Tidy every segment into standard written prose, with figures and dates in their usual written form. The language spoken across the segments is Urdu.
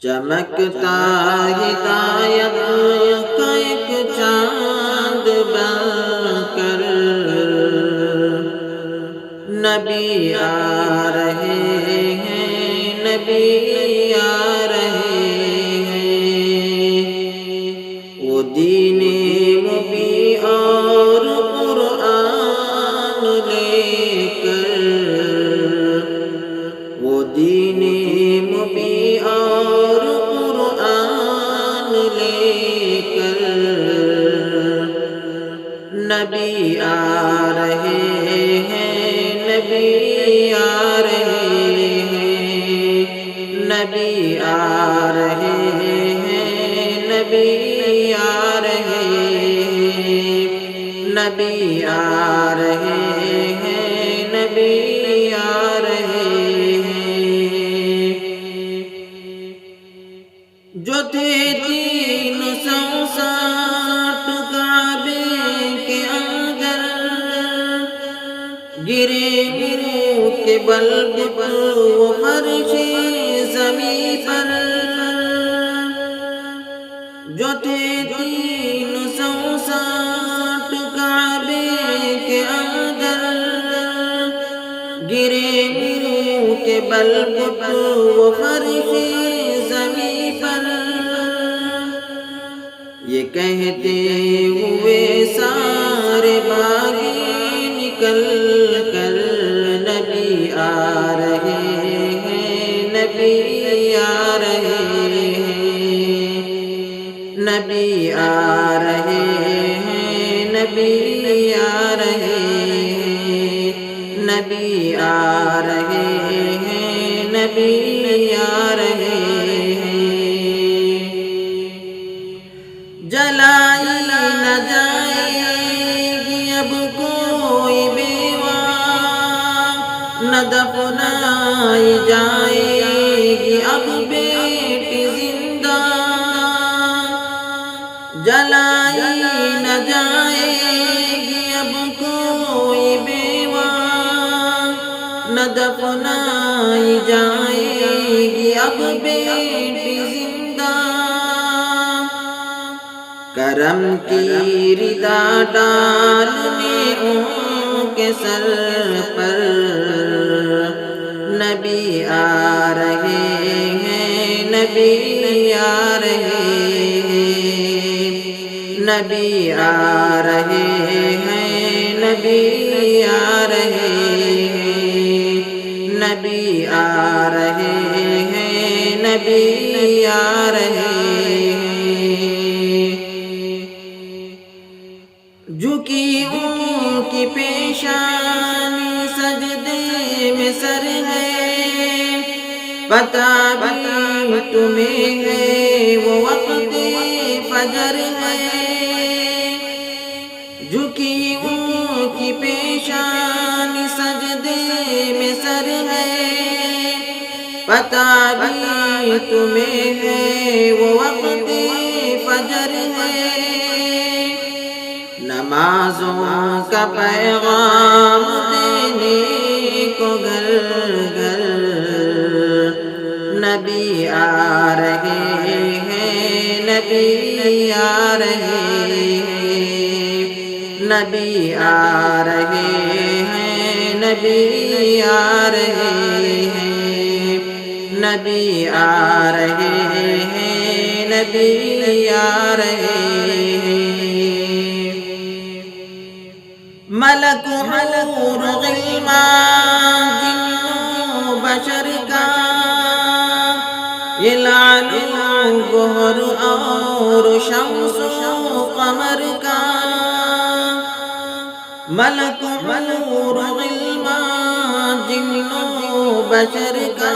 چمکتا ہدایت کا ایک چاند بن کر نبی آ رہے ہیں، نبی آ رہے ہیں۔ وہ دین مبین اور قرآن لے کر، وہ دین مبین اور قرآن لے کر نبی آ رہے ہیں، نبی آ رہے ہیں، نبی آ رہے ہیں، نبی آ رہے ہیں، نبی آ رہے ہیں، نبی آ رہے ہیں۔ جو تھے 360 کعبے کے اندر، گرے منہ کے بل پر وہ فرش زمیں پر۔ جو تھے 360 کعبے کے اندر، گرے منہ کے بل پر وہ فرش زمیں پر۔ یہ کہتے ہوئے سارے باغی نکل کر نبی آ رہے ہیں، نبی آ رہے ہیں، نبی آ رہے ہیں، نبی آ رہے ہیں، نبی آ رہے ہیں، نبی آ رہے ہیں۔ جلائی نہ جائے گی اب کوئی بیوہ، نہ دفنائی جائے گی اب بیٹی زندہ۔ جلائی نہ جائے گی اب کوئی بیوہ، نہ دفنائی جائے گی اب بیٹی زندہ۔ کرم کی ردا ڈالنے ان کے سر پر نبی آ رہے ہیں، نبی آ رہے ہیں، نبی آ رہے ہیں، نبی آ رہے ہیں، نبی آ رہے ہیں، نبی آ رہے ہیں۔ جھکی ان کی پیشانی سجدے میں سر ہے، پتہ بھی تمہیں ہے وہ وقت فجر ہے۔ جھکی ان کی پیشانی سجدے میں سر ہے، پتہ بھی تمہیں ہے وہ وقت فجر ہے۔ نمازوں کا پیغام دینے کو گھر گھر نبی آ رہے ہیں، نبی آ رہے ہیں، نبی آ رہے ہیں، نبی آ رہے ہیں، نبی آ رہے ہیں، نبی آ رہے ہیں۔ ملک حور غلمان جن و بشر کا، یہ لعل و گہر اور شمس و قمر کا۔ ملک حور غلمان جن و بشر کا،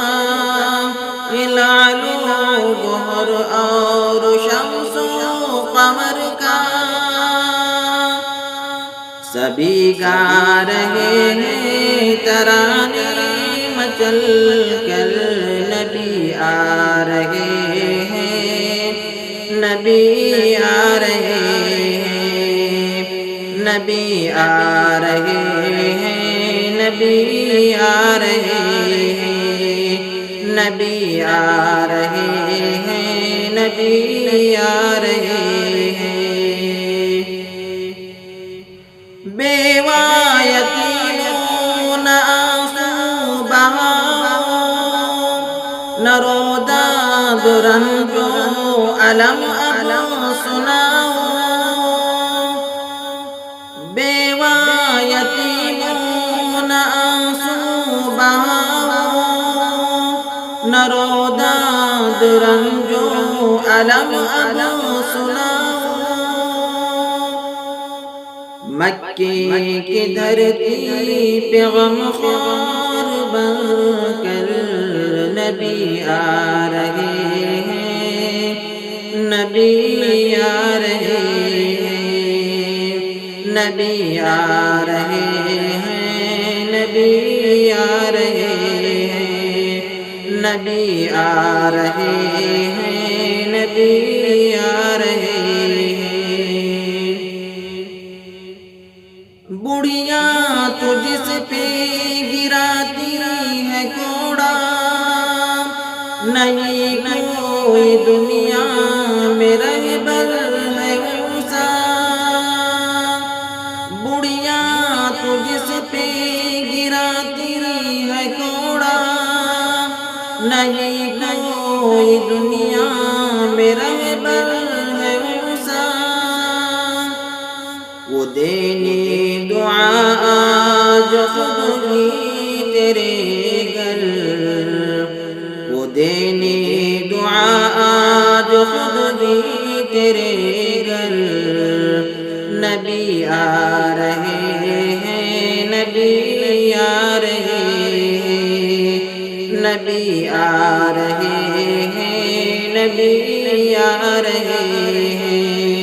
یہ لعل و گہر اور شمس و قمر کا۔ سبھی گا رہے ہیں ترانے مچل کر نبی آ رہے ہیں، نبی آ رہے ہیں، نبی آ رہے ہیں، نبی آ رہے ہیں، نبی آ رہے ہیں، نبی آ رہے ہیں۔ بیوہ یتیموں نہ آنسو بہاؤ، نہ رو داد رنجو علم اب سناؤ۔ بیوہ یتیموں نہ آنسو بہاؤ، نہ رو داد رنجو علم اب سناؤ۔ مکے کی دھرتی پہ غمخوار بن کر نبی آ رہے ہیں، نبی آ رہے ہیں، نبی آ رہے ہیں، نبی آ رہے ہیں، نبی آ رہے ہیں، نبی آ رہے ہیں۔ بڑھیاں تو جس پہ گراتی ہے کوڑا، نہیں کوئی دنیا میں رہبر ہے اوسا۔ بڑھیاں تو جس پہ گراتی ہے کوڑا، نہیں کوئی دنیا میں رہبر ہے اوسا۔ وہ دینے دعا آج خود ہی تیرے گھر، وہ دینے دعا آج خود ہی تیرے گھر۔ نبی آ رہے ہیں، نبی آ رہے ہیں، نبی آ رہے ہیں، نبی آ رہے ہیں،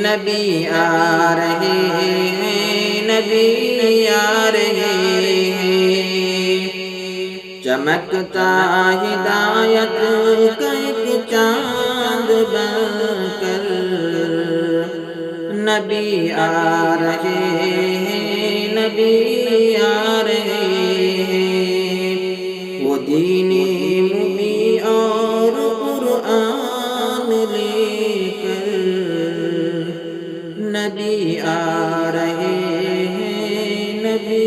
نبی آ رہے ہیں، نبی آ رہے ہیں۔ چمکتا ہدایت کا ایک چاند بن کر نبی آ رہے ہیں، نبی آ رہے ہیں۔ وہ دین مبین اور قرآن لے کر نبی آ رہے ہیں، نبی